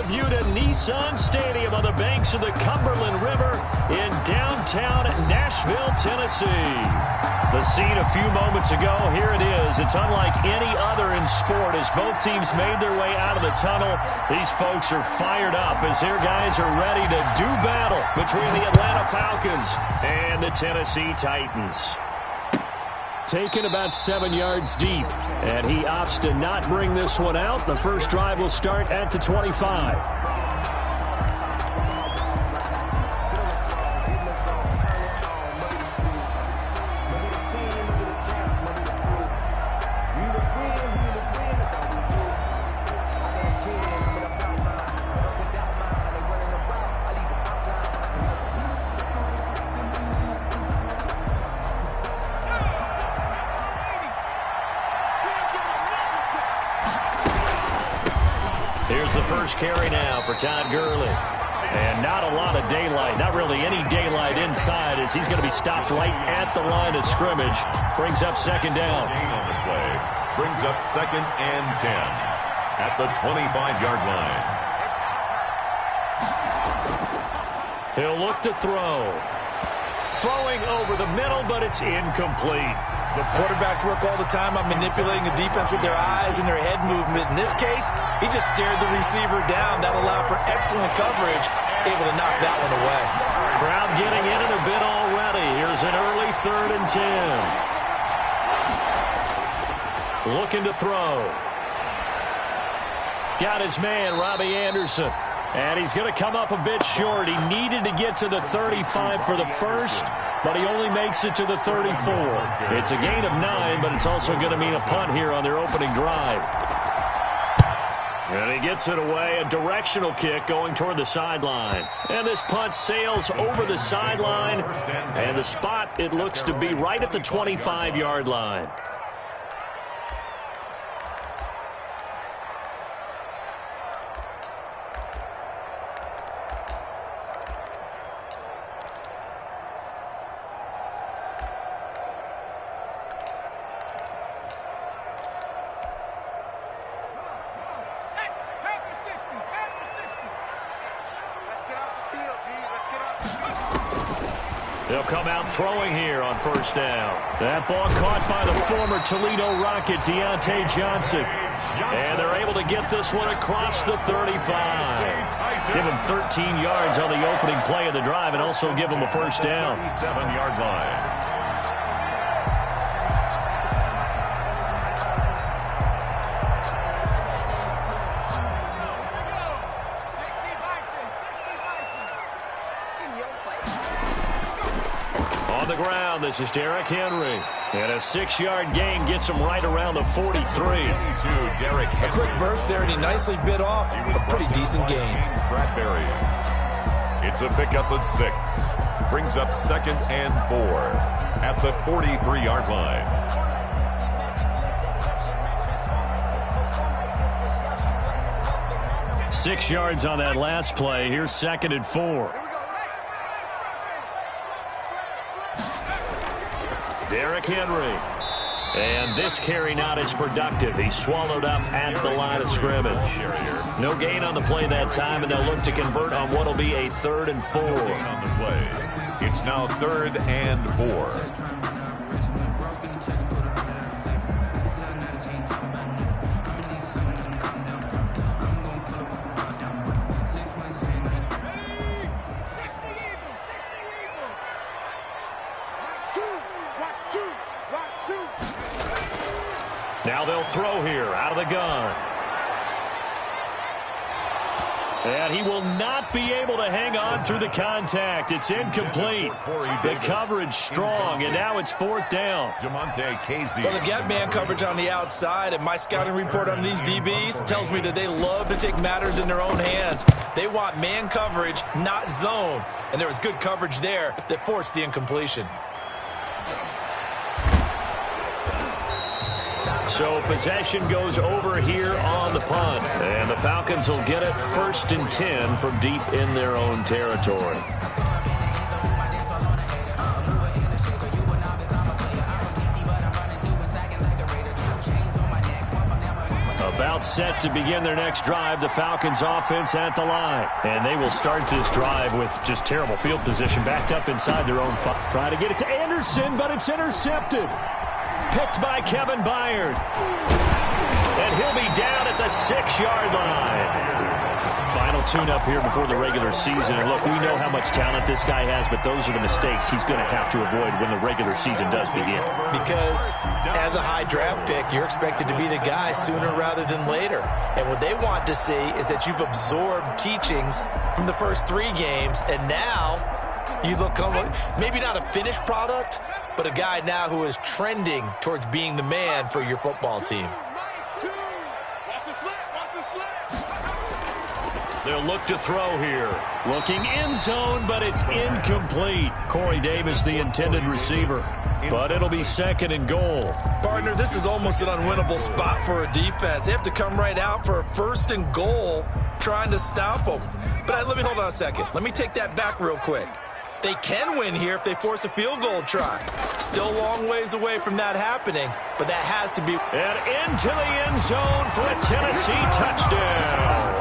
view to Nissan Stadium on the banks of the Cumberland River in downtown Nashville, Tennessee. The scene a few moments ago, here it is. It's unlike any other in sport as both teams made their way out of the tunnel. These folks are fired up as their guys are ready to do battle between the Atlanta Falcons and the Tennessee Titans. Taken about 7 yards deep, and he opts to not bring this one out. The first drive will start at the 25. Here's the first carry now for Todd Gurley. And not a lot of daylight, not really any daylight inside as he's going to be stopped right at the line of scrimmage. Brings up second down. On the play. Brings up 2nd and 10 at the 25-yard line. He'll look to throw. Throwing over the middle, but it's incomplete. The quarterbacks work all the time on manipulating the defense with their eyes and their head movement. In this case, he just stared the receiver down. That allowed for excellent coverage, able to knock that one away. Crowd getting in it a bit already. Here's an early 3rd and 10. Looking to throw. Got his man, Robbie Anderson. And he's going to come up a bit short. He needed to get to the 35 for the first, but he only makes it to the 34. It's a gain of 9, but it's also going to mean a punt here on their opening drive. And he gets it away, a directional kick going toward the sideline. And this punt sails over the sideline, and the spot, it looks to be right at the 25-yard line. They'll come out throwing here on first down. That ball caught by the former Toledo Rocket, Deontay Johnson. And they're able to get this one across the 35. Give him 13 yards on the opening play of the drive and also give him a first down. 7-yard line. On the ground, this is Derrick Henry. And a 6-yard gain gets him right around the 43. A quick burst there, and he nicely bit off a pretty decent gain. Bradbury. It's a pickup of 6. Brings up 2nd and 4 at the 43-yard line. Six yards on that last play. Here's 2nd and 4. Derrick Henry. And this carry not as productive. He's swallowed up at the line of scrimmage. No gain on the play that time, and they'll look to convert on what will be a 3rd and 4. On the play. It's now 3rd and 4. Now they'll throw here out of the gun. And he will not be able to hang on through the contact. It's incomplete. The coverage strong, and now it's 4th down. Well, they've got man coverage on the outside, and my scouting report on these DBs tells me that they love to take matters in their own hands. They want man coverage, not zone. And there was good coverage there that forced the incompletion. So possession goes over here on the punt. And the Falcons will get it 1st and 10 from deep in their own territory. About About set to begin their next drive, the Falcons offense at the line. And they will start this drive with just terrible field position, backed up inside their own 5. Trying to get it to Anderson, but it's intercepted. Picked by Kevin Byard. And he'll be down at the 6-yard line. Final tune-up here before the regular season. And look, we know how much talent this guy has, but those are the mistakes he's going to have to avoid when the regular season does begin. Because as a high draft pick, you're expected to be the guy sooner rather than later. And what they want to see is that you've absorbed teachings from the first 3 games, and now you look maybe not a finished product, but a guy now who is trending towards being the man for your football team. They'll look to throw here. Looking end zone, but it's incomplete. Corey Davis, the intended receiver. But it'll be 2nd and goal. Partner, this is almost an unwinnable spot for a defense. They have to come right out for a 1st and goal trying to stop them. But let me hold on a second. Let me take that back real quick. They can win here if they force a field goal try. Still a long ways away from that happening, but that has to be. And into the end zone for a Tennessee touchdown.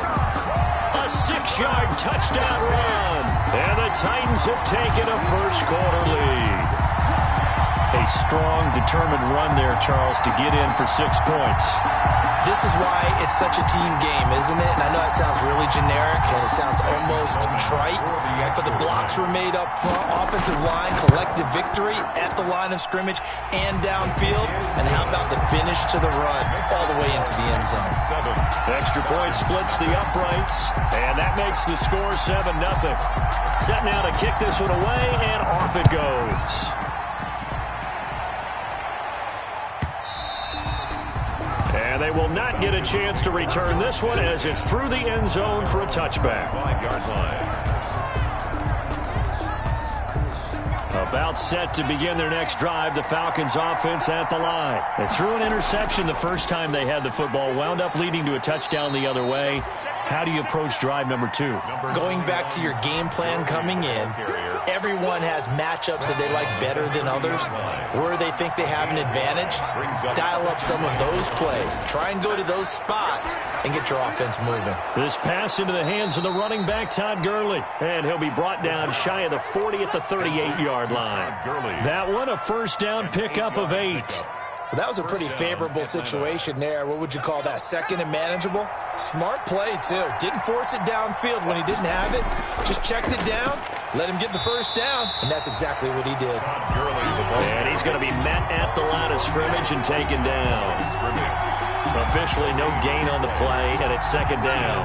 A 6-yard touchdown run. And the Titans have taken a first-quarter lead. A strong, determined run there, Charles, to get in for 6 points. This is why it's such a team game, isn't it? And I know it sounds really generic and it sounds almost trite, but the blocks were made up front, offensive line, collective victory at the line of scrimmage and downfield. And how about the finish to the run all the way into the end zone? Extra point splits the uprights, and that makes the score 7-0. Set now to kick this one away, and off it goes. And they will not get a chance to return this one as it's through the end zone for a touchback. 5-yard line. About set to begin their next drive, the Falcons offense at the line. They threw an interception the first time they had the football, wound up leading to a touchdown the other way. How do you approach drive number 2? Going back to your game plan coming in, everyone has matchups that they like better than others. Where they think they have an advantage, dial up some of those plays. Try and go to those spots and get your offense moving. This pass into the hands of the running back, Todd Gurley. And he'll be brought down shy of the 40 at the 38-yard line. That one, a first down pickup of 8. Well, that was a pretty favorable situation there. What would you call that? 2nd and manageable? Smart play, too. Didn't force it downfield when he didn't have it. Just checked it down, let him get the first down, and that's exactly what he did. And he's going to be met at the line of scrimmage and taken down. Officially no gain on the play, and it's 2nd down.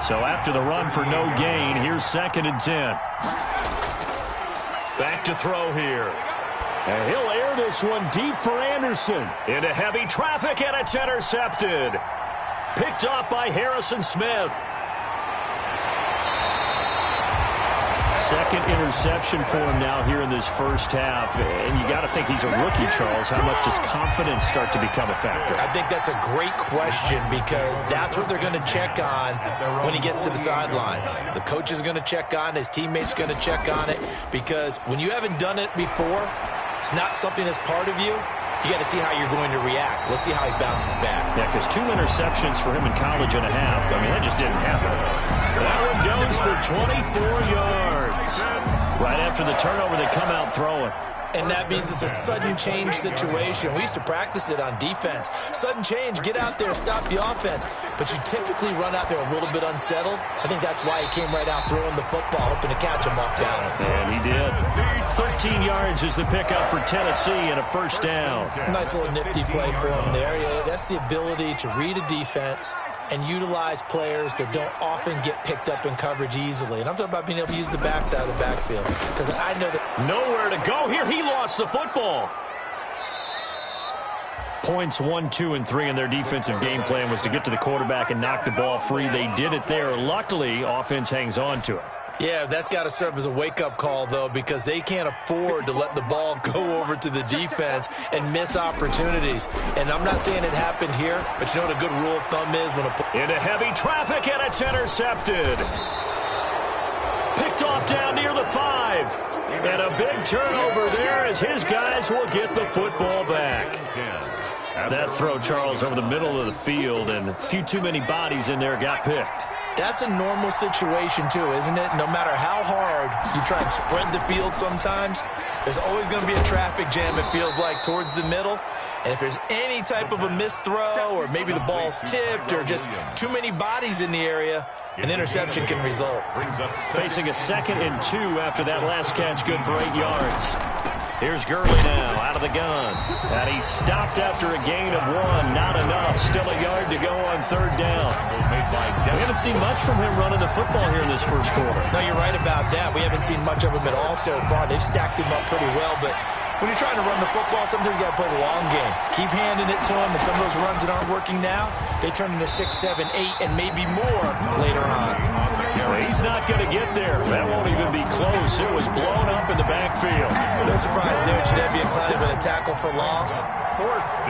So after the run for no gain, here's 2nd and 10. Back to throw here. And he'll air this one deep for Anderson. Into heavy traffic, and it's intercepted. Picked off by Harrison Smith. 2nd interception for him now here in this first half. And you got to think he's a rookie, Charles. How much does confidence start to become a factor? I think that's a great question because that's what they're going to check on when he gets to the sidelines. The coach is going to check on, his teammates going to check on it, because when you haven't done it before, it's not something that's part of you. You got to see how you're going to react. Let's see how he bounces back. Yeah, because 2 interceptions for him in college and a half. I mean, that just didn't happen. That one goes for 24 yards. Right after the turnover, they come out throwing. And that means it's a sudden change situation. We used to practice it on defense. Sudden change, get out there, stop the offense. But you typically run out there a little bit unsettled. I think that's why he came right out throwing the football, hoping to catch him off balance. And he did. 13 yards is the pickup for Tennessee and a first down. Nice little nifty play for him there. Yeah, that's the ability to read a defense and utilize players that don't often get picked up in coverage easily. And I'm talking about being able to use the backside of the backfield, because I know that. Nowhere to go here. He lost the football. Points 1, 2, and 3 in their defensive game plan was to get to the quarterback and knock the ball free. They did it there. Luckily, offense hangs on to it. Yeah, that's got to serve as a wake-up call, though, because they can't afford to let the ball go over to the defense and miss opportunities. And I'm not saying it happened here, but you know what a good rule of thumb is? Into heavy traffic, and it's intercepted. Picked off down near the 5. And a big turnover there as his guys will get the football back. That throw, Charles, over the middle of the field, and a few too many bodies in there got picked. That's a normal situation, too, isn't it? No matter how hard you try and spread the field sometimes, there's always going to be a traffic jam, it feels like, towards the middle. And if there's any type of a missed throw or maybe the ball's tipped or just too many bodies in the area, an interception can result. Facing a 2nd and 2 after that last catch, good for 8 yards. Here's Gurley now out of the gun. And he stopped after a gain of 1. Not enough. Still a yard to go on 3rd down. We haven't seen much from him running the football here in this first quarter. No, you're right about that. We haven't seen much of him at all so far. They've stacked him up pretty well, but when you're trying to run the football, sometimes you got to play the long game. Keep handing it to him, and some of those runs that aren't working now, they turn into 6, 7, 8, and maybe more later on. He's not going to get there. That won't even be close. It was blown up in the backfield. No surprise there, Jadeveon Clowney with a tackle for loss.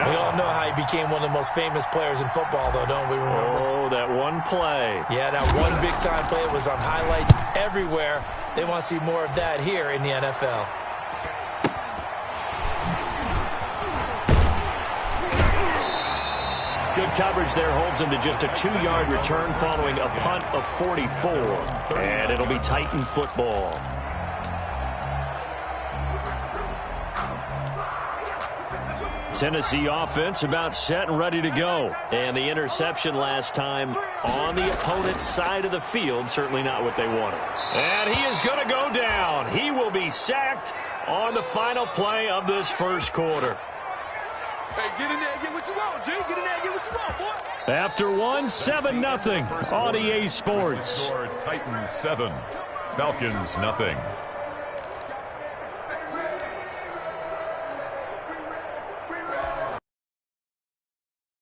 We all know how he became one of the most famous players in football, though, don't we remember? Oh, that one play. Yeah, that one big-time play was on highlights everywhere. They want to see more of that here in the NFL. Good coverage there holds him to just a 2-yard return following a punt of 44. And it'll be Titan football. Tennessee offense about set and ready to go. And the interception last time on the opponent's side of the field, certainly not what they wanted. And he is going to go down. He will be sacked on the final play of this first quarter. Hey, get in there and get what you want, G. Get in there and get what you want, boy. After 7-0 on EA Sports. Titans 7, Falcons nothing.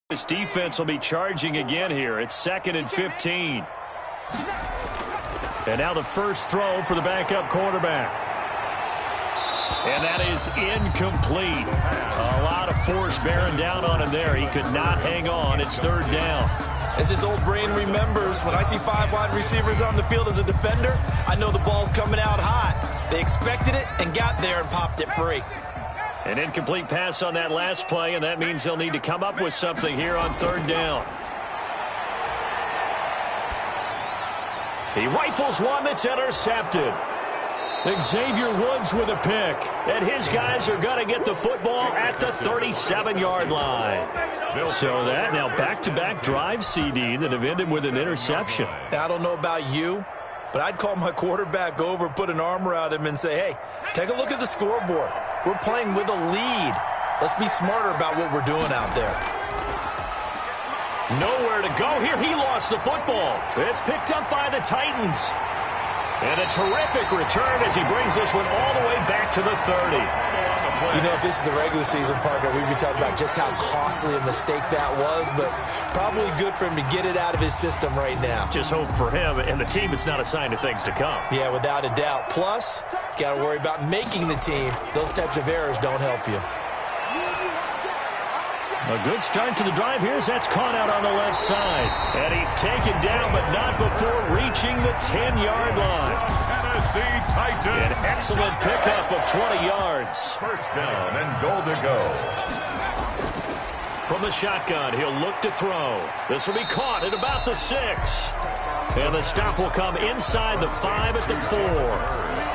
This defense will be charging again here. It's 2nd and 15. And now the first throw for the backup quarterback. And that is incomplete. A lot of force bearing down on him there. He could not hang on. It's 3rd down. As his old brain remembers, when I see 5 wide receivers on the field as a defender, I know the ball's coming out hot. They expected it and got there and popped it free. An incomplete pass on that last play, and that means they'll need to come up with something here on 3rd down. He rifles one that's intercepted. Xavier Woods with a pick, and his guys are going to get the football at the 37-yard line. So that now back-to-back drive, CD, that have ended with an interception. Now, I don't know about you, but I'd call my quarterback over, put an arm around him, and say, hey, take a look at the scoreboard. We're playing with a lead. Let's be smarter about what we're doing out there. Nowhere to go here. He lost the football. It's picked up by the Titans. And a terrific return as he brings this one all the way back to the 30. You know, if this is the regular season, partner, we'd be talking about just how costly a mistake that was, but probably good for him to get it out of his system right now. Just hope for him and the team it's not a sign of things to come. Yeah, without a doubt. Plus, you got to worry about making the team. Those types of errors don't help you. A good start to the drive here as that's caught out on the left side. And he's taken down, but not before reaching the 10-yard line. Tennessee Titans. An excellent pickup of 20 yards. 1st down and goal to go. From the shotgun, he'll look to throw. This will be caught at about the 6. And the stop will come inside the 5 at the 4.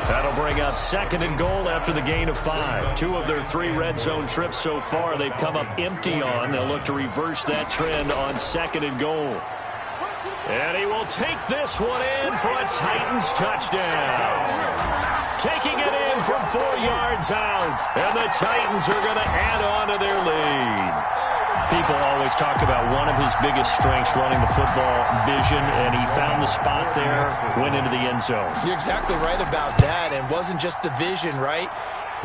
That'll bring up 2nd and goal after the gain of 5. 2 of their 3 red zone trips so far they've come up empty on. They'll look to reverse that trend on 2nd and goal. And he will take this one in for a Titans touchdown. Taking it in from 4 yards out. And the Titans are going to add on to their lead. People always talk about one of his biggest strengths running the football, vision, and he found the spot there, went into the end zone. You're exactly right about that, and it wasn't just the vision, right?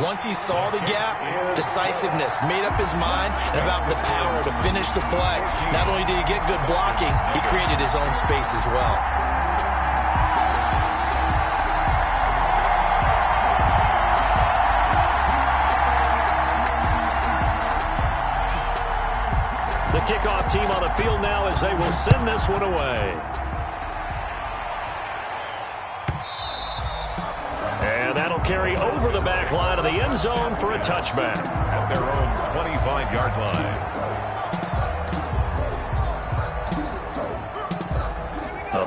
Once he saw the gap, decisiveness, made up his mind, and about the power to finish the play. Not only did he get good blocking, he created his own space as well. The kickoff team on the field now as they will send this one away. And that'll carry over the back line of the end zone for a touchback. At their own 25-yard line.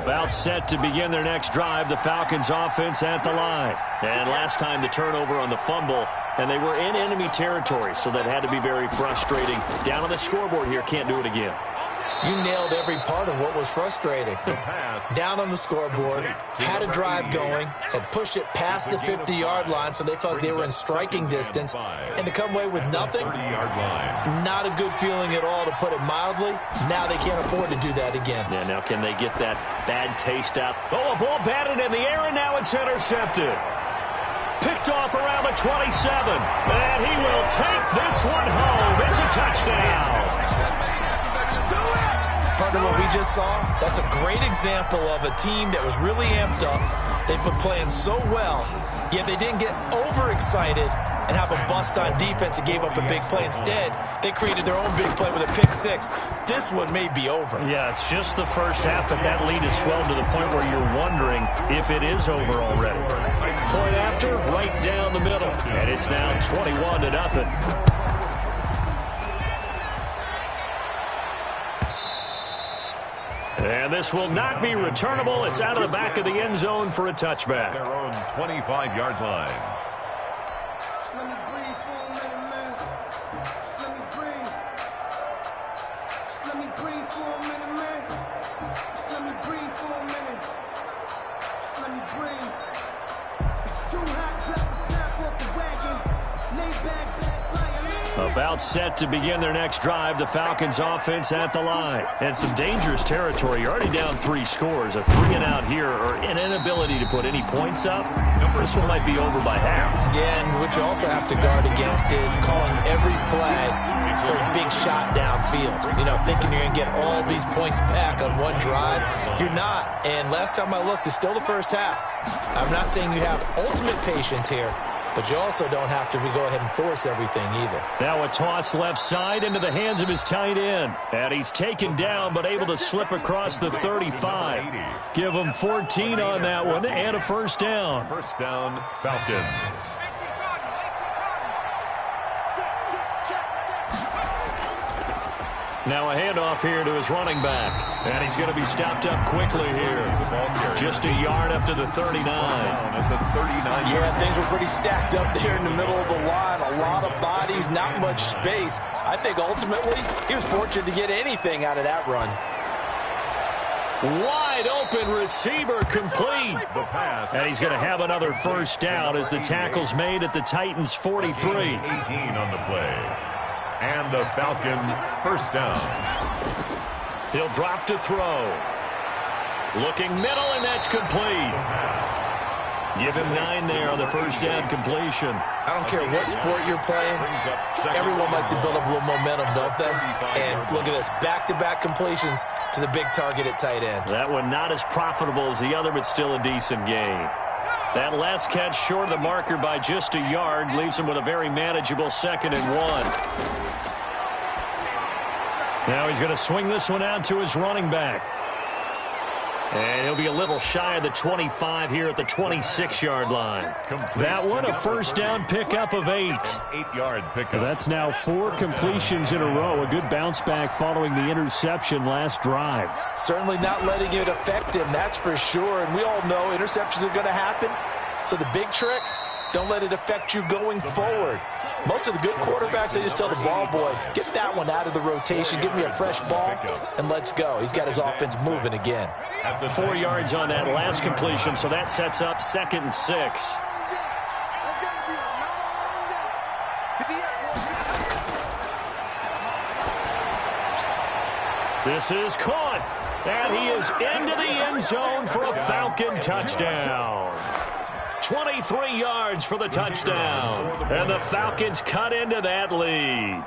About set to begin their next drive, the Falcons offense at the line. And last time the turnover on the fumble, and they were in enemy territory, so that had to be very frustrating. Down on the scoreboard here, can't do it again. You nailed every part of what was frustrating. Down on the scoreboard, had a drive going, had pushed it past the 50-yard line, so they felt they were in striking distance. And to come away with nothing, not a good feeling at all, to put it mildly. Now they can't afford to do that again. Yeah, now can they get that bad taste out? Oh, a ball batted in the air, and now it's intercepted. Picked off around the 27. And he will take this one home. It's a touchdown. Part of what we just saw, that's a great example of a team that was really amped up. They've been playing so well, yet they didn't get overexcited and have a bust on defense and gave up a big play. Instead, they created their own big play with a pick six. This one may be over. Yeah, it's just the first half, but that lead has swelled to the point where you're wondering if it is over already. Point after, right down the middle. And it's now 21-0. And this will not be returnable. It's out of the back of the end zone for a touchback. Their own 25-yard line. Just let me breathe for a minute, man. Just let me breathe. Just let me breathe for a minute, man. Just let me breathe for a minute. Just let me breathe. It's too hot, drop the top off the wagon. Lay back, fire. About set to begin their next drive, the Falcons offense at the line. And some dangerous territory. You're already down 3 scores. A 3-and-out here, or an inability to put any points up. This one might be over by half. Yeah, and what you also have to guard against is calling every play for a big shot downfield. You know, thinking you're going to get all these points back on one drive. You're not. And last time I looked, it's still the first half. I'm not saying you have ultimate patience here, but you also don't have to go ahead and force everything either. Now a toss left side into the hands of his tight end. And he's taken down, but able to slip across the 35. Give him 14 on that one and a first down. First down, Falcons. Now a handoff here to his running back. And he's going to be stopped up quickly here. Just a yard up to the 39. Yeah, things were pretty stacked up there in the middle of the line. A lot of bodies, not much space. I think ultimately he was fortunate to get anything out of that run. Wide open receiver complete. The pass. And he's going to have another first down as the tackle's made at the Titans' 43. 18 on the play. And the Falcon first down. He'll drop to throw. Looking middle, and that's complete. Give him 9 there on the first down completion. I don't care what sport you're playing. Everyone likes to build up a little momentum, don't they? And look at this, back-to-back completions to the big target at tight end. That one not as profitable as the other, but still a decent gain. That last catch short of the marker by just a yard leaves him with a very manageable 2nd and 1. Now he's going to swing this one out to his running back. And he'll be a little shy of the 25 here at the 26-yard line. That one, a first down pickup of 8. 8-yard pickup. That's now 4 completions in a row. A good bounce back following the interception last drive. Certainly not letting it affect him, that's for sure. And we all know interceptions are going to happen. So the big trick, don't let it affect you going forward. Most of the good quarterbacks, they just tell the ball boy, get that one out of the rotation, give me a fresh ball, and let's go. He's got his offense moving again. 4 yards on that last completion, so that sets up 2nd and 6. This is caught, and he is into the end zone for a Falcon touchdown. 23 yards for the touchdown. And the Falcons cut into that lead.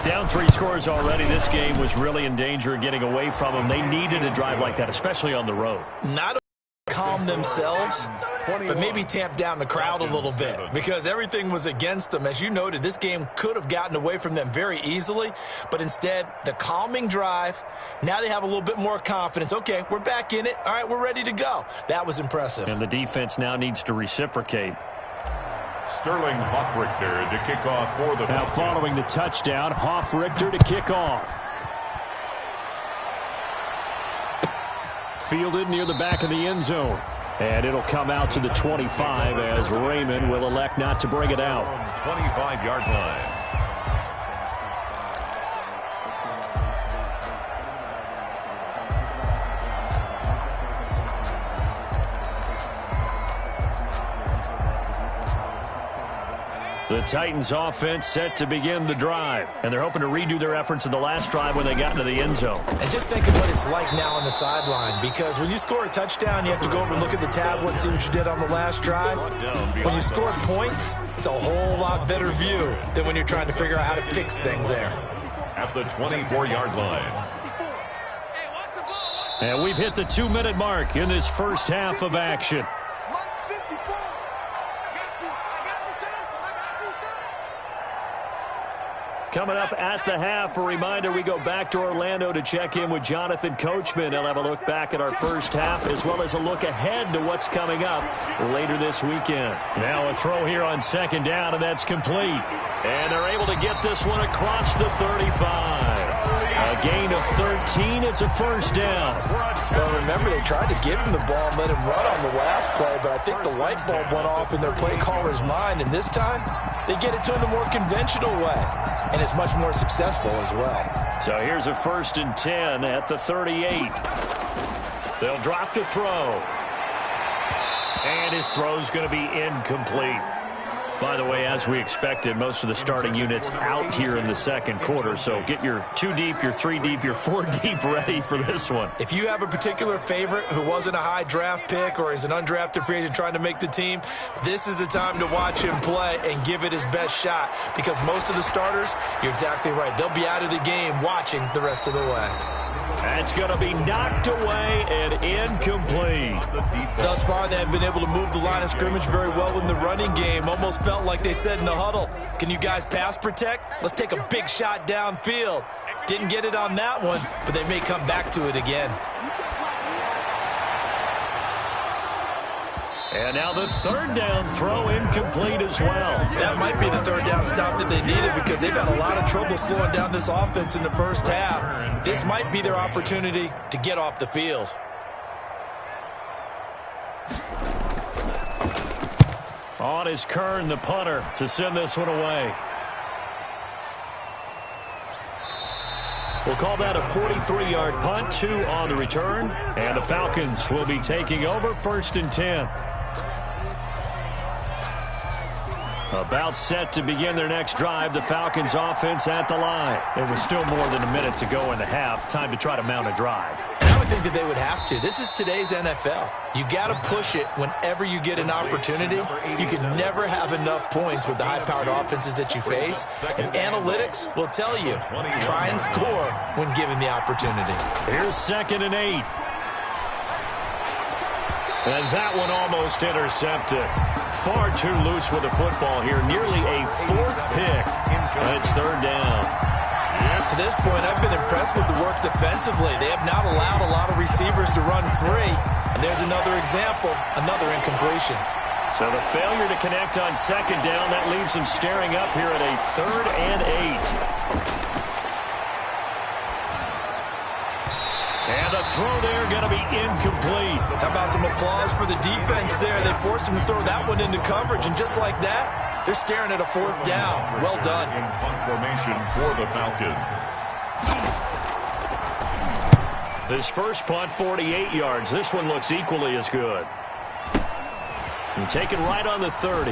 Down 3 scores already. This game was really in danger of getting away from them. They needed a drive like that, especially on the road. Not calm themselves, but maybe tamp down the crowd a little bit because everything was against them. As you noted, this game could have gotten away from them very easily, but instead, the calming drive, now they have a little bit more confidence. Okay, we're back in it. All right, we're ready to go. That was impressive. And the defense now needs to reciprocate. Sterling Hoffrichter to kick off for the Now Falcons. following the touchdown, Hoffrichter to kick off. Fielded near the back of the end zone. And it'll come out to the 25 as Raymond will elect not to bring it out. 25-yard line. The Titans offense set to begin the drive, and they're hoping to redo their efforts in the last drive when they got into the end zone. And just think of what it's like now on the sideline, because when you score a touchdown, you have to go over and look at the tablet and see what you did on the last drive. When you score points, it's a whole lot better view than when you're trying to figure out how to fix things there. At the 24-yard line. And we've hit the 2-minute mark in this first half of action. Coming up at the half, a reminder, we go back to Orlando to check in with Jonathan Coachman. He'll have a look back at our first half as well as a look ahead to what's coming up later this weekend. Now a throw here on second down, and that's complete. And they're able to get this one across the 35. A gain of 13. It's a first down. Well, remember, they tried to give him the ball and let him run on the last play, but I think the light bulb went off in their play caller's mind, and this time they get it to him the more conventional way, and it's much more successful as well. So here's a 1st and 10 at the 38. They'll drop to throw. And his throw's going to be incomplete. By the way, as we expected, most of the starting units out here in the second quarter. So get your 2 deep, your 3 deep, your 4 deep ready for this one. If you have a particular favorite who wasn't a high draft pick or is an undrafted free agent trying to make the team, this is the time to watch him play and give it his best shot, because most of the starters, you're exactly right, they'll be out of the game watching the rest of the way. That's going to be knocked away and incomplete. Thus far, they have been able to move the line of scrimmage very well in the running game. Almost felt like they said in the huddle, can you guys pass protect? Let's take a big shot downfield. Didn't get it on that one, but they may come back to it again. And now the 3rd down throw incomplete as well. That might be the 3rd down stop that they needed, because they've had a lot of trouble slowing down this offense in the first half. This might be their opportunity to get off the field. On is Kern, the punter, to send this one away. We'll call that a 43-yard punt, 2 on the return. And the Falcons will be taking over 1st and 10. About set to begin their next drive, the Falcons offense at the line. It was still more than a minute to go in the half. Time to try to mount a drive. And I would think that they would have to. This is today's NFL. You got to push it whenever you get an opportunity. You can never have enough points with the high-powered offenses that you face. And analytics will tell you, try and score when given the opportunity. Here's 2nd and 8. And that one almost intercepted. Far too loose with the football here. Nearly a 4th pick. And it's 3rd down. To this point, I've been impressed with the work defensively. They have not allowed a lot of receivers to run free. And there's another example, another incompletion. So the failure to connect on 2nd down, that leaves them staring up here at a 3rd and 8. And the throw there going to be incomplete. How about some applause for the defense there? They forced him to throw that one into coverage, and just like that, they're staring at a 4th down. Well done. In punt formation for the Falcons. This first punt, 48 yards. This one looks equally as good. And taken right on the 30.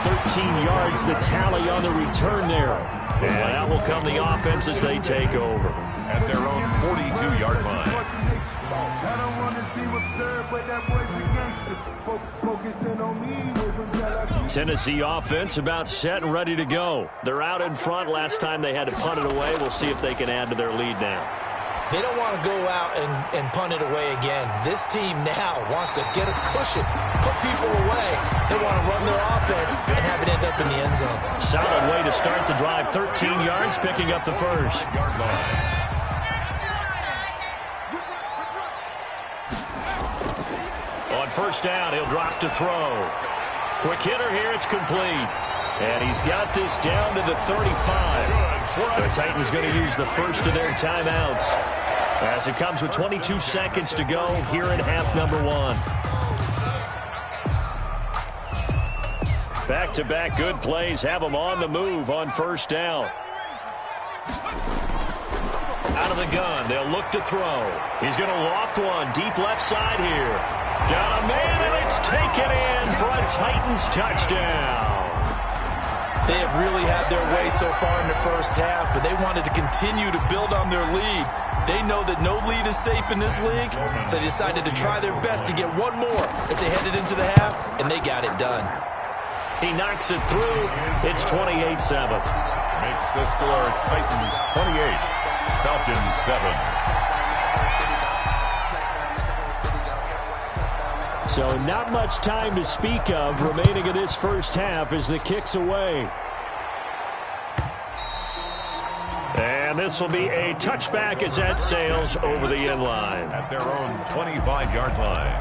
13 yards, the tally on the return there. And that will come the offense as they take over. At their own 42-yard line. Tennessee offense about set and ready to go. They're out in front. Last time they had to punt it away. We'll see if they can add to their lead now. They don't want to go out and punt it away again. This team now wants to get a cushion, put people away. They want to run their offense and have it end up in the end zone. Solid way to start the drive. 13 yards, picking up the first. Yard line. On first down, he'll drop to throw. Quick hitter here, it's complete. And he's got this down to the 35. The Titans going to use the first of their timeouts as it comes with 22 seconds to go here in half number 1. Back-to-back good plays have them on the move on first down. Out of the gun, they'll look to throw. He's going to loft one deep left side here. Got a man, and it's taken in for a Titans touchdown. They have really had their way so far in the first half, but they wanted to continue to build on their lead. They know that no lead is safe in this league, so they decided to try their best to get one more as they headed into the half, and they got it done. He knocks it through. It's 28-7. Makes the score Titans 28, Falcons 7. So not much time to speak of remaining in this first half as the kick's away. And this will be a touchback as that sails over the end line. At their own 25-yard line.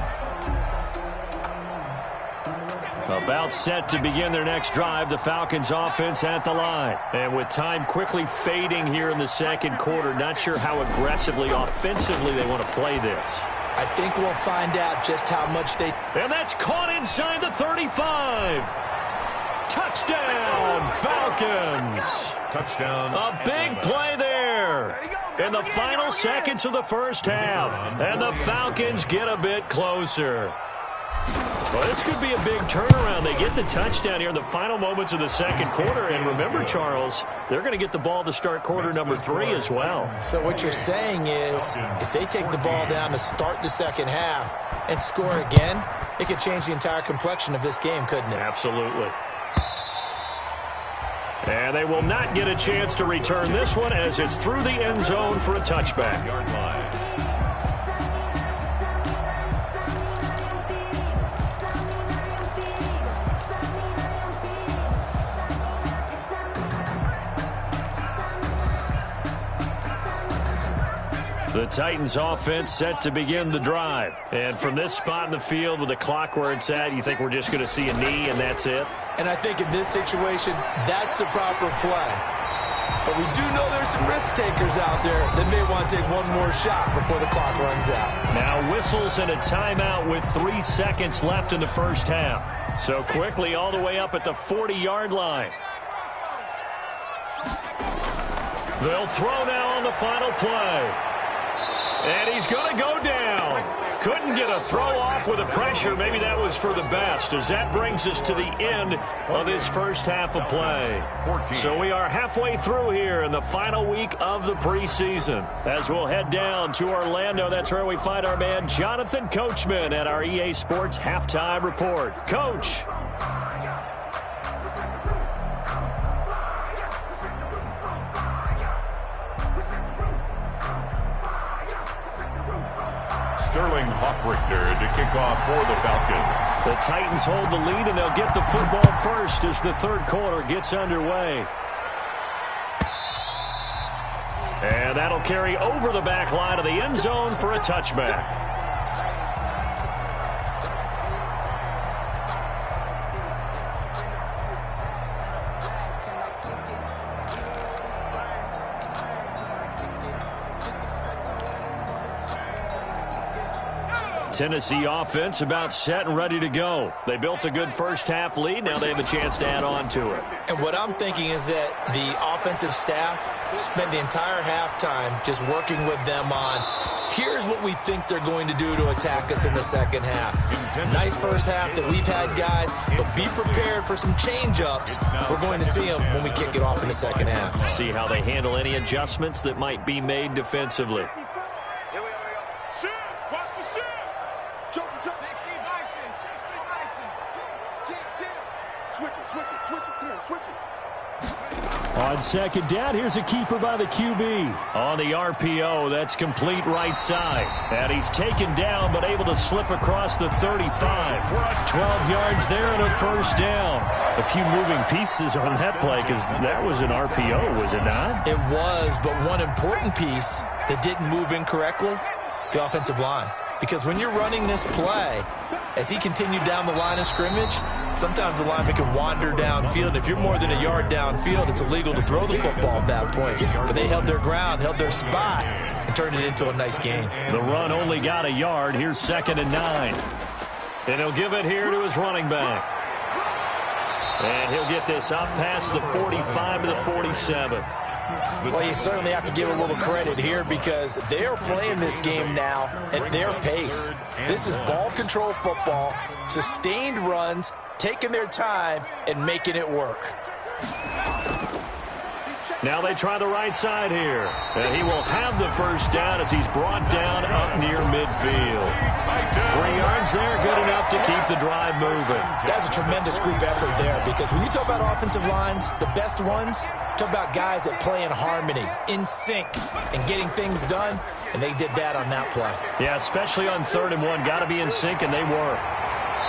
About set to begin their next drive, the Falcons offense at the line. And with time quickly fading here in the second quarter, not sure how aggressively, offensively they want to play this. I think we'll find out just how much they... And that's caught inside the 35. Touchdown, Falcons. Touchdown. A big play there in the final seconds of the first half. And the Falcons get a bit closer. Well, this could be a big turnaround. They get the touchdown here in the final moments of the second quarter. And remember, Charles, they're going to get the ball to start quarter number 3 as well. So what you're saying is if they take the ball down to start the second half and score again, it could change the entire complexion of this game, couldn't it? Absolutely. And they will not get a chance to return this one as it's through the end zone for a touchback. Yard line. The Titans offense set to begin the drive. And from this spot in the field with the clock where it's at, you think we're just going to see a knee and that's it? And I think in this situation, that's the proper play. But we do know there's some risk takers out there that may want to take one more shot before the clock runs out. Now whistles and a timeout with 3 seconds left in the first half. So quickly all the way up at the 40-yard line. They'll throw now on the final play. And he's going to go down. Couldn't get a throw off with the pressure. Maybe that was for the best, as that brings us to the end of this first half of play. 14. So we are halfway through here in the final week of the preseason. As we'll head down to Orlando, that's where we find our man Jonathan Coachman at our EA Sports Halftime Report. Coach. Sterling Hawkrichter to kick off for the Falcons. The Titans hold the lead, and they'll get the football first as the third quarter gets underway. And that'll carry over the back line of the end zone for a touchback. Tennessee offense about set and ready to go. They built a good first half lead. Now they have a chance to add on to it. And what I'm thinking is that the offensive staff spent the entire halftime just working with them on, here's what we think they're going to do to attack us in the second half. Nice first half that we've had, guys, but be prepared for some change-ups. We're going to see them when we kick it off in the second half. See how they handle any adjustments that might be made defensively. On second down, here's a keeper by the QB. On the RPO, that's complete right side. And he's taken down, but able to slip across the 35. 12 yards there and a first down. A few moving pieces on that play because that was an RPO, was it not? It was, but one important piece that didn't move incorrectly, the offensive line. because when you're running this play, as he continued down the line of scrimmage, sometimes the lineman can wander downfield. If you're more than a yard downfield, it's illegal to throw the football at that point. But they held their ground, held their spot, and turned it into a nice gain. The run only got a yard. Here's 2nd and 9. And he'll give it here to his running back. And he'll get this up past the 45 to the 47. Well, you certainly have to give a little credit here because they're playing this game now at their pace. This is ball control football, sustained runs, taking their time, and making it work. Now they try the right side here. And he will have the first down as he's brought down up near midfield. 3 yards there, good enough to keep the drive moving. That's a tremendous group effort there because when you talk about offensive lines, the best ones, talk about guys that play in harmony, in sync, and getting things done, and they did that on that play. Yeah, especially on 3rd and 1. Got to be in sync, and they were.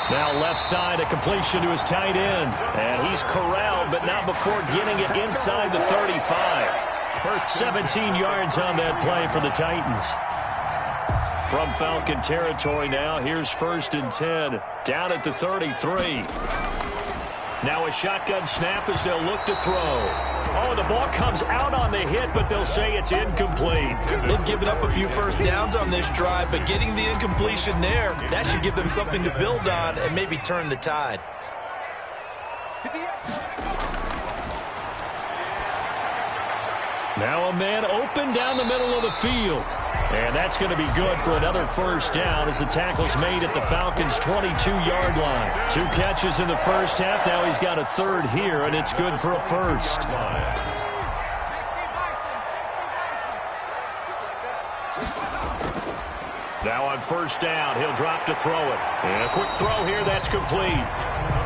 Now left side, a completion to his tight end. And he's corralled, but not before getting it inside the 35. First 17 yards on that play for the Titans. From Falcon territory now, here's 1st and 10. Down at the 33. Now a shotgun snap as they'll look to throw. Oh, the ball comes out on the hit, but they'll say it's incomplete. They've given up a few first downs on this drive, but getting the incompletion there, that should give them something to build on and maybe turn the tide. Now a man open down the middle of the field. And that's going to be good for another first down as the tackle's made at the Falcons' 22-yard line. 2 catches in the first half. Now he's got a 3rd here, and it's good for a first. Now on first down, he'll drop to throw it. And a quick throw here, that's complete.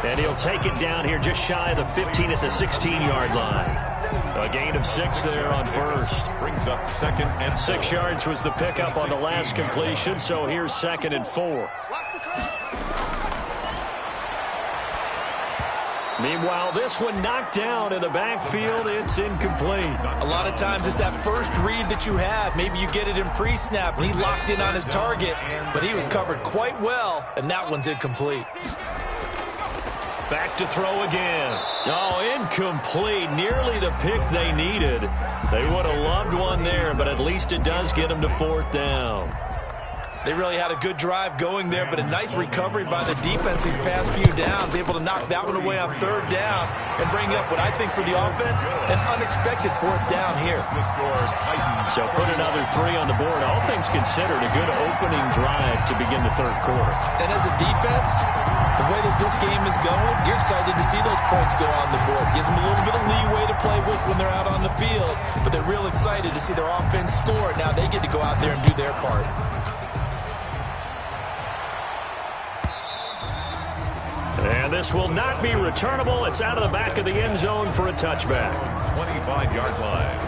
And he'll take it down here just shy of the 15 at the 16-yard line. A gain of 6 there on first. Brings up 2nd and 6 yards was the pickup on the last completion, so here's 2nd and 4. Meanwhile, this one knocked down in the backfield. It's incomplete. A lot of times it's that first read that you have. Maybe you get it in pre-snap. He locked in on his target, but he was covered quite well, and that one's incomplete. Back to throw again. Oh, incomplete. Nearly the pick they needed. They would have loved one there, but at least it does get them to 4th down. They really had a good drive going there, but a nice recovery by the defense these past few downs, able to knock that one away on 3rd down and bring up what I think for the offense, an unexpected 4th down here. So put another 3 on the board. All things considered, a good opening drive to begin the 3rd quarter. And as a defense, the way that this game is going, you're excited to see those points go on the board. Gives them a little bit of leeway to play with when they're out on the field, but they're real excited to see their offense score. Now they get to go out there and do their part. And this will not be returnable. It's out of the back of the end zone for a touchback. 25-yard line.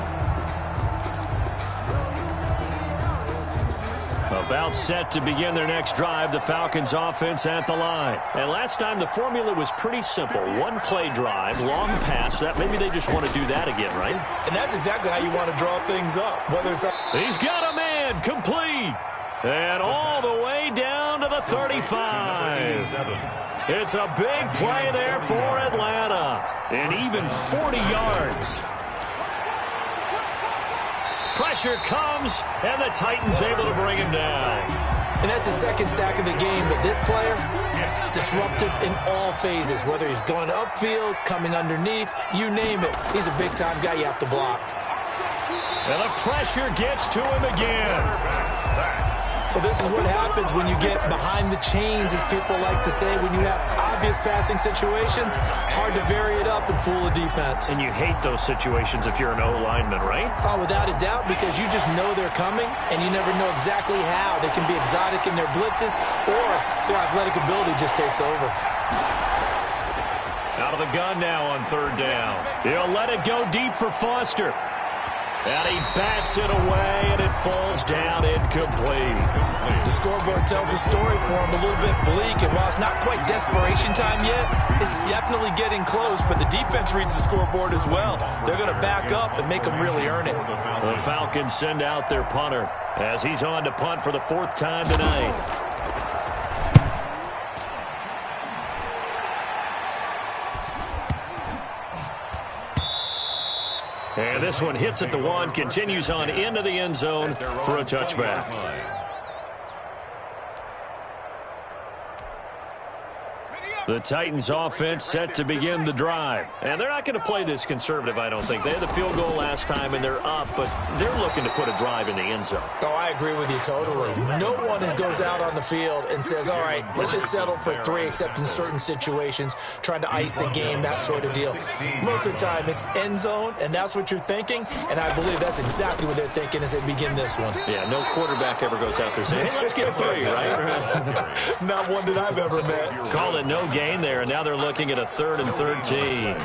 About set to begin their next drive, the Falcons offense at the line. And last time the formula was pretty simple. 1-play drive, long pass. That maybe they just want to do that again, right? And that's exactly how you want to draw things up. Whether it's He's got a man, complete. And all the way down to the 35. It's a big play there for Atlanta. And even 40 yards. Pressure comes, and the Titans able to bring him down. And that's the 2nd sack of the game, but this player, disruptive in all phases, whether he's going upfield, coming underneath, you name it. He's a big-time guy you have to block. And the pressure gets to him again. Well, this is what happens when you get behind the chains, as people like to say. When you have obvious passing situations, hard to vary it up and fool a defense. And you hate those situations if you're an O-lineman, right? Oh, without a doubt, because you just know they're coming, and you never know exactly how. They can be exotic in their blitzes, or their athletic ability just takes over. Out of the gun now on 3rd down. He'll let it go deep for Foster. And he bats it away, and it falls down incomplete. The scoreboard tells the story for him, a little bit bleak. And while it's not quite desperation time yet, it's definitely getting close. But the defense reads the scoreboard as well. They're going to back up and make them really earn it. The Falcons send out their punter as he's on to punt for the 4th time tonight. And this one hits at the 1, continues on into the end zone for a touchback. The Titans offense set to begin the drive. And they're not going to play this conservative, I don't think. They had the field goal last time, and they're up, but they're looking to put a drive in the end zone. Oh, I agree with you totally. No one goes out on the field and says, all right, let's just settle for 3, except in certain situations, trying to ice a game, that sort of deal. Most of the time, it's end zone, and that's what you're thinking, and I believe that's exactly what they're thinking as they begin this one. Yeah, no quarterback ever goes out there saying, hey, let's get 3, right? Not one that I've ever met. Call it no gain there, and now they're looking at a 3rd and 13.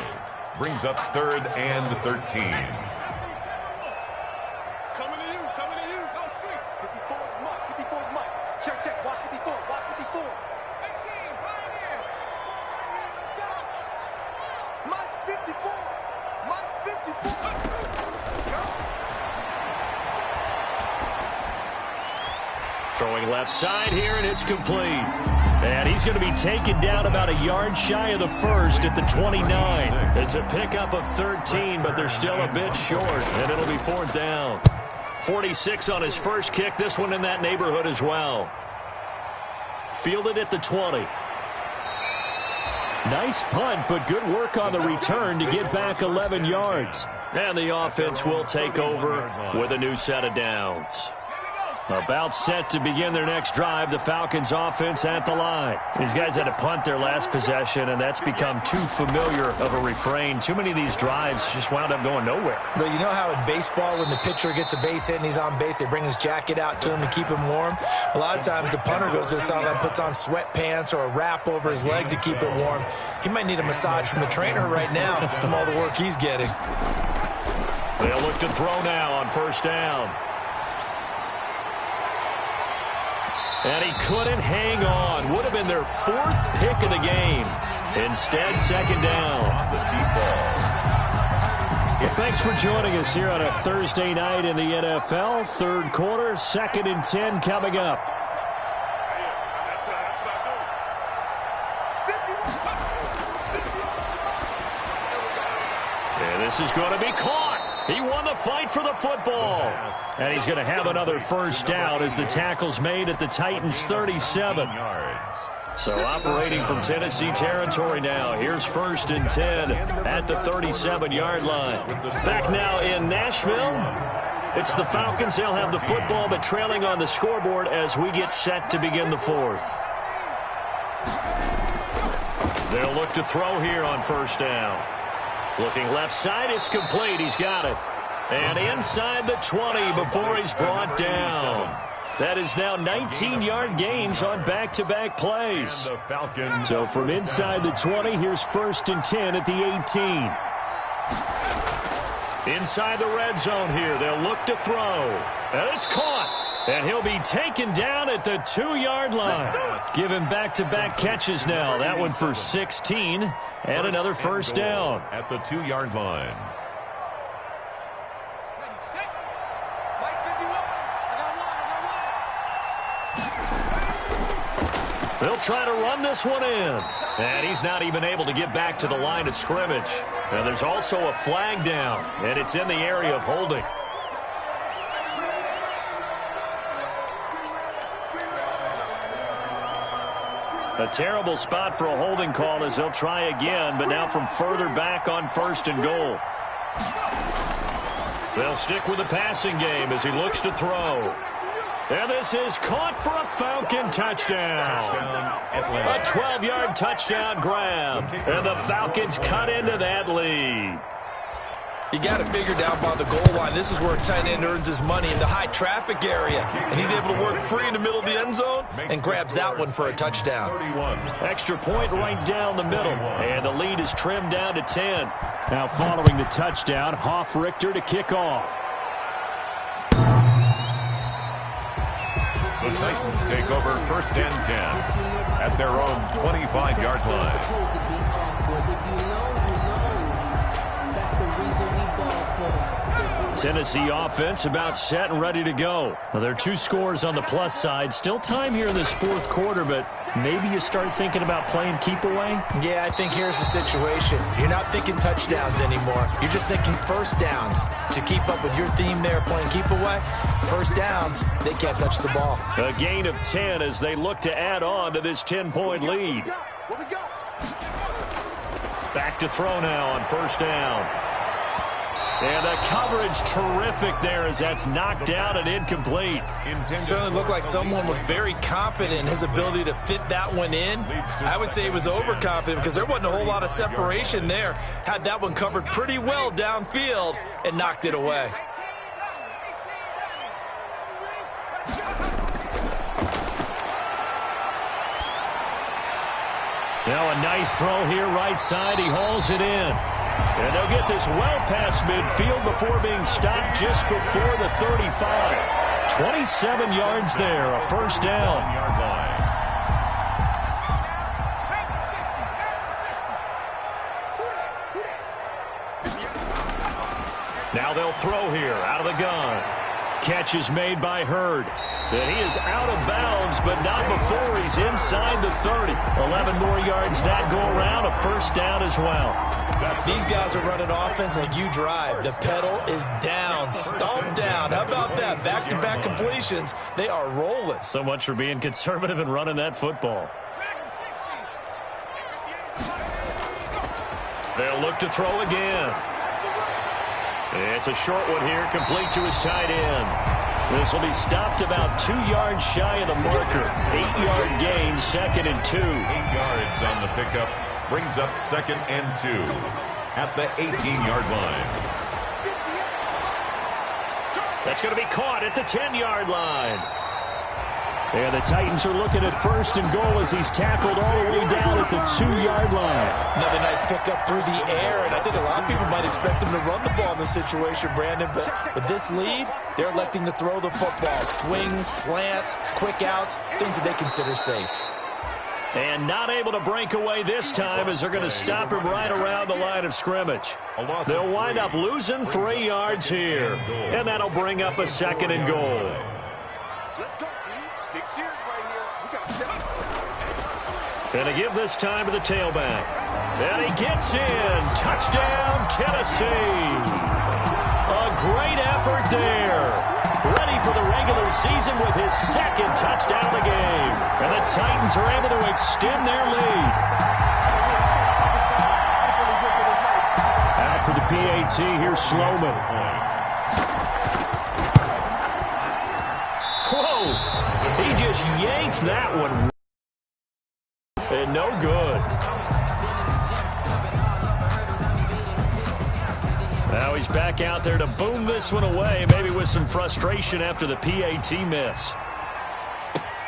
Brings up 3rd and 13. Coming to you. Go straight. 54 is Mike. 54 is Mike. Check. Watch 54. 18, right here. Mike's 54. Throwing left side here, and it's complete. And he's going to be taken down about a yard shy of the 1st at the 29. It's a pickup of 13, but they're still a bit short, and it'll be 4th down. 46 on his first kick, this one in that neighborhood as well. Fielded at the 20. Nice punt, but good work on the return to get back 11 yards. And the offense will take over with a new set of downs. About set to begin their next drive, the Falcons offense at the line. These guys had to punt their last possession, and that's become too familiar of a refrain. Too many of these drives just wound up going nowhere. But you know how in baseball, when the pitcher gets a base hit and he's on base, they bring his jacket out to him to keep him warm? A lot of times the punter goes to the sideline, puts on sweatpants or a wrap over his leg to keep it warm. He might need a massage from the trainer right now from all the work he's getting. They'll look to throw now on 1st down. And he couldn't hang on. Would have been their 4th pick of the game. Instead, 2nd down. Well, thanks for joining us here on a Thursday night in the NFL. 3rd quarter, 2nd and 10 coming up. And this is going to be caught. He won the fight for the football. And he's going to have another 1st down as the tackle's made at the Titans' 37. So operating from Tennessee territory now. Here's 1st and 10 at the 37-yard line. Back now in Nashville. It's the Falcons. They'll have the football, but trailing on the scoreboard as we get set to begin the 4th. They'll look to throw here on 1st down. Looking left side, it's complete. He's got it. And inside the 20 before he's brought down. That is now 19-yard gains on back-to-back plays. So from inside the 20, here's 1st and 10 at the 18. Inside the red zone here, they'll look to throw. And it's caught. And he'll be taken down at the 2-yard line. Give him back-to-back catches now. That one for 16 and another 1st down. At the 2-yard line. They'll try to run this one in. And he's not even able to get back to the line of scrimmage. And there's also a flag down, and it's in the area of holding. A terrible spot for a holding call as they'll try again, but now from further back on 1st and goal. They'll stick with the passing game as he looks to throw. And this is caught for a Falcon touchdown. A 12-yard touchdown grab. And the Falcons cut into that lead. You got it figured out by the goal line. This is where a tight end earns his money in the high traffic area. And he's able to work free in the middle of the end zone and grabs that one for a touchdown. Extra point right down the middle. And the lead is trimmed down to 10. Now following the touchdown, Hoff-Richter to kick off. The Titans take over 1st and 10 at their own 25-yard line. Tennessee offense about set and ready to go. Well, there are 2 scores on the plus side. Still time here in this 4th quarter, but maybe you start thinking about playing keep away? Yeah, I think here's the situation. You're not thinking touchdowns anymore. You're just thinking first downs. To keep up with your theme there, playing keep away, first downs, they can't touch the ball. A gain of 10 as they look to add on to this 10-point lead. Back to throw now on 1st down. And the coverage terrific there as that's knocked down and incomplete. Certainly looked like someone was very confident in his ability to fit that one in. I would say he was overconfident because there wasn't a whole lot of separation there. Had that one covered pretty well downfield and knocked it away. Now a nice throw here right side. He hauls it in. And they'll get this well past midfield before being stopped just before the 35. 27 yards there, a 1st down. Now they'll throw here out of the gun. Catch is made by Hurd. And he is out of bounds, but not before he's inside the 30. 11 more yards that go around, a 1st down as well. These guys are running offense like you drive. The pedal is down, stomped down. How about that? Back-to-back completions. They are rolling. So much for being conservative and running that football. They'll look to throw again. It's a short one here, complete to his tight end. This will be stopped about 2 yards shy of the marker. 8-yard gain, 2nd and 2. 8 yards on the pickup. Brings up 2nd and 2 at the 18-yard line. That's going to be caught at the 10-yard line. And the Titans are looking at 1st and goal as he's tackled all the way down at the 2-yard line. Another nice pickup through the air, and I think a lot of people might expect them to run the ball in this situation, Brandon, but with this lead, they're electing to throw the football. Swings, slants, quick outs, things that they consider safe. And not able to break away this time as they're going to stop him right around the line of scrimmage. They'll wind up losing 3 yards here. And that'll bring up a 2nd and goal. And to give this time to the tailback. And he gets in. Touchdown, Tennessee. A great effort there. Ready for the regular season with his 2nd touchdown of the game. And the Titans are able to extend their lead. Out for the PAT, here's Sloman. Whoa! He just yanked that one. And no good. Now he's back out there to boom this one away, maybe with some frustration after the PAT miss.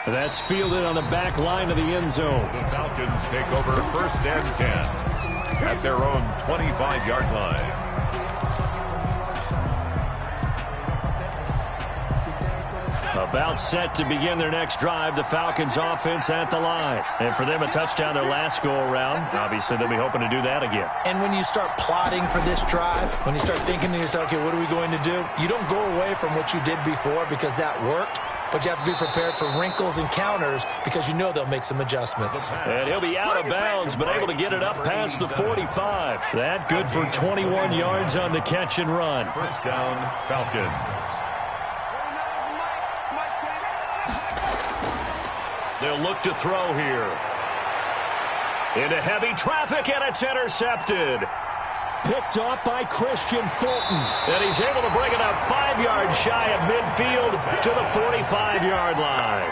That's fielded on the back line of the end zone. The Falcons take over 1st and 10 at their own 25-yard line. About set to begin their next drive, the Falcons offense at the line. And for them, a touchdown their last go-around. Obviously, they'll be hoping to do that again. And when you start plotting for this drive, when you start thinking to yourself, okay, what are we going to do? You don't go away from what you did before because that worked, but you have to be prepared for wrinkles and counters because you know they'll make some adjustments. And he'll be out of bounds, but able to get it up past the 45. That good for 21 yards on the catch and run. 1st down, Falcons. They'll look to throw here. Into heavy traffic, and it's intercepted. Picked off by Christian Fulton. And he's able to bring it up 5 yards shy of midfield to the 45-yard line.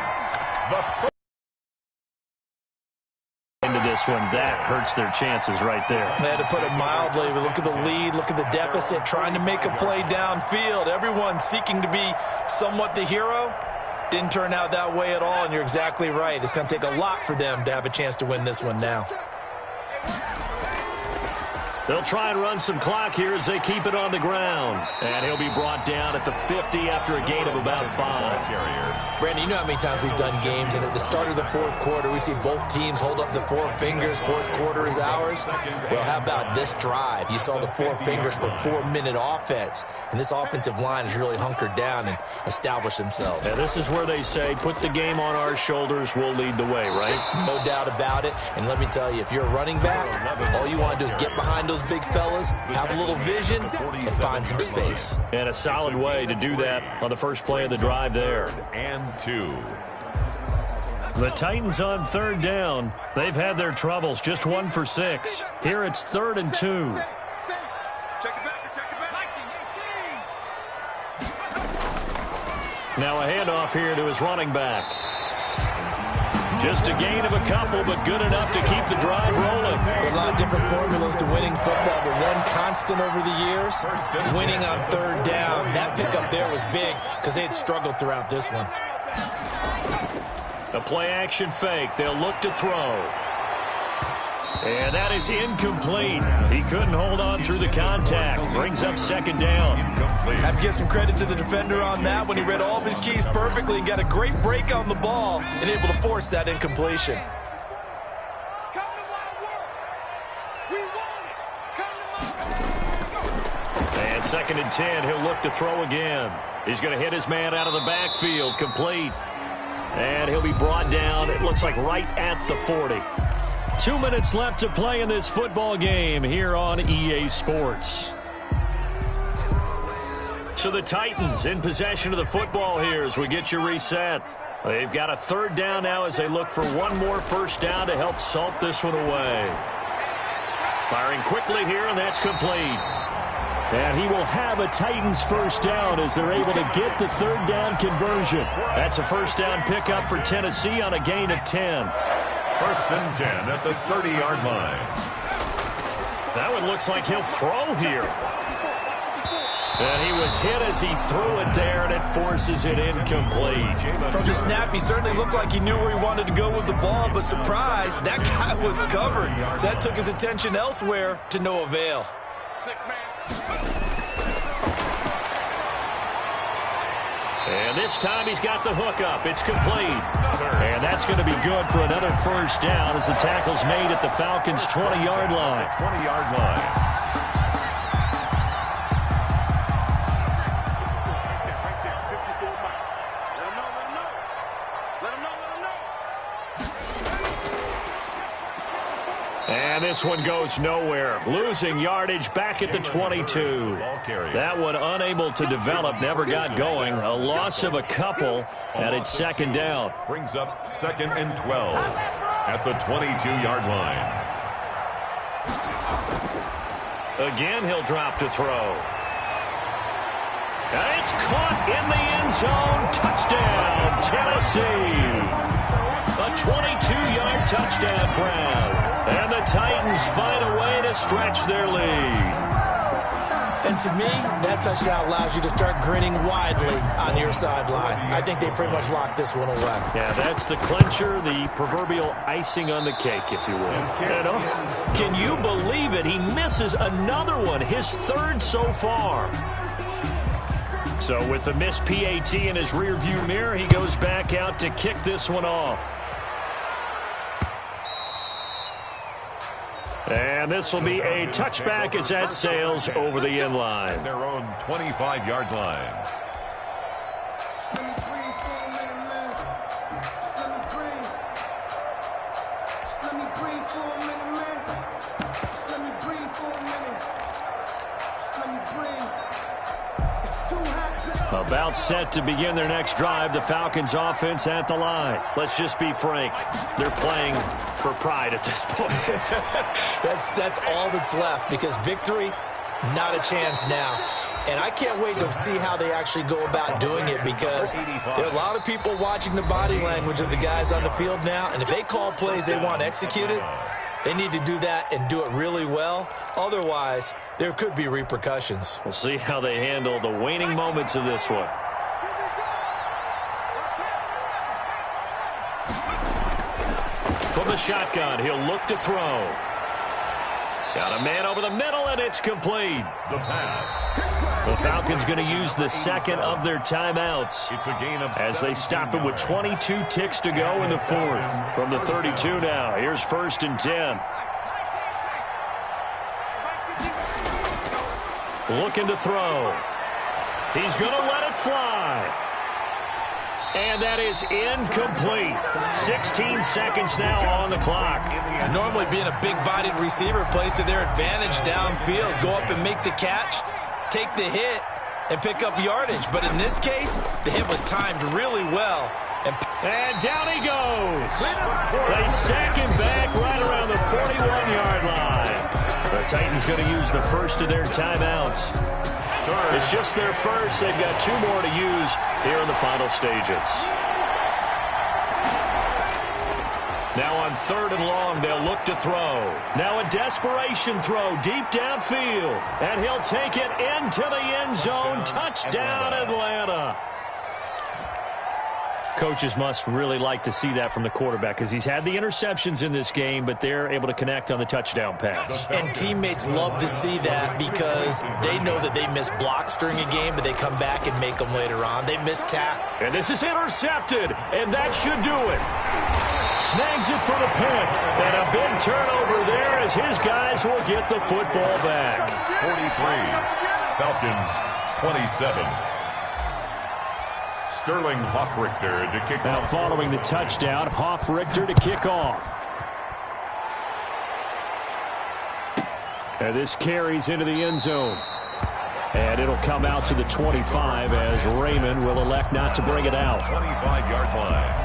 Into this one, that hurts their chances right there. They had to put it mildly. Look at the lead, look at the deficit, trying to make a play downfield. Everyone seeking to be somewhat the hero. Didn't turn out that way at all, and you're exactly right. It's going to take a lot for them to have a chance to win this one now. They'll try and run some clock here as they keep it on the ground. And he'll be brought down at the 50 after a gain of about 5. Brandon, you know how many times we've done games, and at the start of the fourth quarter, we see both teams hold up the 4 fingers. Fourth quarter is ours. Well, how about this drive? You saw the 4 fingers for 4-minute offense, and this offensive line has really hunkered down and established themselves. And this is where they say, put the game on our shoulders, we'll lead the way, right? No doubt about it. And let me tell you, if you're a running back, all you want to do is get behind those big fellas, have a little vision, and find some space. And a solid way to do that on the first play of the drive there. And 2. The Titans on 3rd down. They've had their troubles, just 1 for 6. Here it's 3rd and 2. Check it back, check it back. Now a handoff here to his running back. Just a gain of a couple, but good enough to keep the drive rolling. There are a lot of different formulas to winning football, but one constant over the years, winning on 3rd down. That pickup there was big because they had struggled throughout this one. A play-action fake. They'll look to throw. And that is incomplete. He couldn't hold on through the contact. Brings up 2nd down. Have to give some credit to the defender on that when he read all of his keys perfectly and got a great break on the ball and able to force that incompletion. And 2nd and 10. He'll look to throw again. He's going to hit his man out of the backfield. Complete. And he'll be brought down, it looks like, right at the 40. 2 minutes left to play in this football game here on EA Sports. So the Titans in possession of the football here as we get you reset. They've got a 3rd down now as they look for one more first down to help salt this one away. Firing quickly here, and that's complete. And he will have a Titans first down as they're able to get the 3rd down conversion. That's a first down pickup for Tennessee on a gain of 10. 1st and 10 at the 30-yard line. That one looks like he'll throw here. And he was hit as he threw it there, and it forces it incomplete. From the snap, he certainly looked like he knew where he wanted to go with the ball, but surprise, that guy was covered. So that took his attention elsewhere to no avail. 6-man. And this time he's got the hook up. It's complete. And that's going to be good for another first down as the tackle's made at the Falcons' 20-yard line. 20-yard line. And this one goes nowhere. Losing yardage back at the 22. That one unable to develop, never got going. A loss of a couple, and it's 2nd down. Brings up 2nd and 12 at the 22-yard line. Again, he'll drop to throw. And it's caught in the end zone. Touchdown, Tennessee. A 22-yard touchdown grab. And the Titans find a way to stretch their lead. And to me, that touchdown allows you to start grinning widely on your sideline. I think they pretty much locked this one away. Yeah, that's the clincher, the proverbial icing on the cake, if you will. Can you believe it? He misses another one, his 3rd so far. So with the missed PAT in his rearview mirror, he goes back out to kick this one off. And this will be a touchback as that sails over the end line. Their own 25-yard line. About set to begin their next drive, the Falcons offense at the line. Let's just be frank. They're playing for pride at this point. That's all that's left because victory, not a chance now. And I can't wait to see how they actually go about doing it because there are a lot of people watching the body language of the guys on the field now. And if they call plays they want executed, they need to do that and do it really well. Otherwise, there could be repercussions. We'll see how they handle the waning moments of this one. From the shotgun, he'll look to throw. Got a man over the middle, and it's complete. The pass. The Falcons going to use the second of their timeouts It's a gain of as they stop it with 22 ticks to go in the fourth. From the 32 now, here's 1st and 10. Looking to throw. He's going to let it fly. And that is incomplete. 16 seconds now on the clock. Normally being a big-bodied receiver plays to their advantage downfield. Go up and make the catch, take the hit, and pick up yardage. But in this case, the hit was timed really well. And down he goes. They sack him back right around the 41-yard line. The Titans going to use the first of their timeouts. It's just their first. They've got 2 more to use here in the final stages. Now on 3rd and long, they'll look to throw. Now a desperation throw deep downfield. And he'll take it into the end zone. Touchdown, Atlanta. Coaches must really like to see that from the quarterback because he's had the interceptions in this game, but they're able to connect on the touchdown pass. And teammates love to see that because they know that they miss blocks during a game, but they come back and make them later on. They miss tackle. And this is intercepted, and that should do it. Snags it for the pick, and a big turnover there as his guys will get the football back. 43, Falcons 27. Sterling Hoffrichter to kick now off. Following the touchdown, Hoffrichter to kick off. And this carries into the end zone. And it'll come out to the 25 as Raymond will elect not to bring it out. 25-yard line.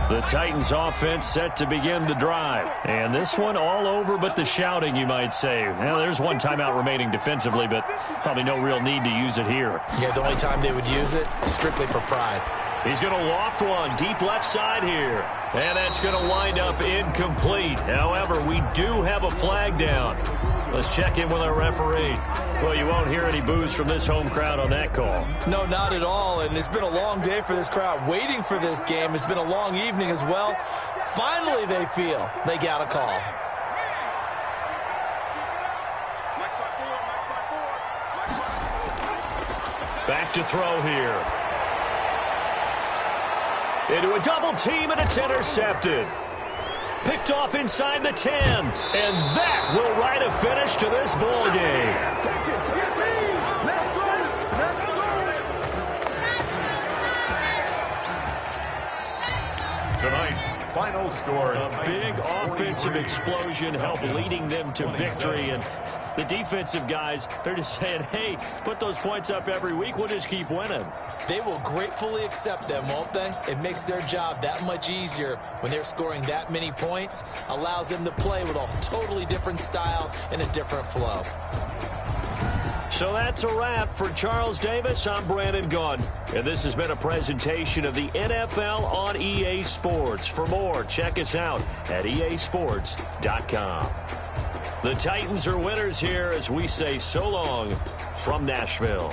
The Titans offense set to begin the drive. And this one all over but the shouting, you might say. Well, there's one timeout remaining defensively, but probably no real need to use it here. Yeah, the only time they would use it, strictly for pride. He's going to loft one deep left side here. And that's going to wind up incomplete. However, we do have a flag down. Let's check in with our referee. Well, you won't hear any boos from this home crowd on that call. No, not at all. And it's been a long day for this crowd waiting for this game. It's been a long evening as well. Finally, they feel they got a call. Back to throw here. Into a double team, and it's intercepted. Picked off inside the 10. And that will write a finish to this ball game. Tonight's final score. A big offensive explosion helped leading them to victory. And the defensive guys, they're just saying, hey, put those points up every week. We'll just keep winning. They will gratefully accept them, won't they? It makes their job that much easier when they're scoring that many points. Allows them to play with a totally different style and a different flow. So that's a wrap for Charles Davis. I'm Brandon Gunn. And this has been a presentation of the NFL on EA Sports. For more, check us out at easports.com. The Titans are winners here as we say so long from Nashville.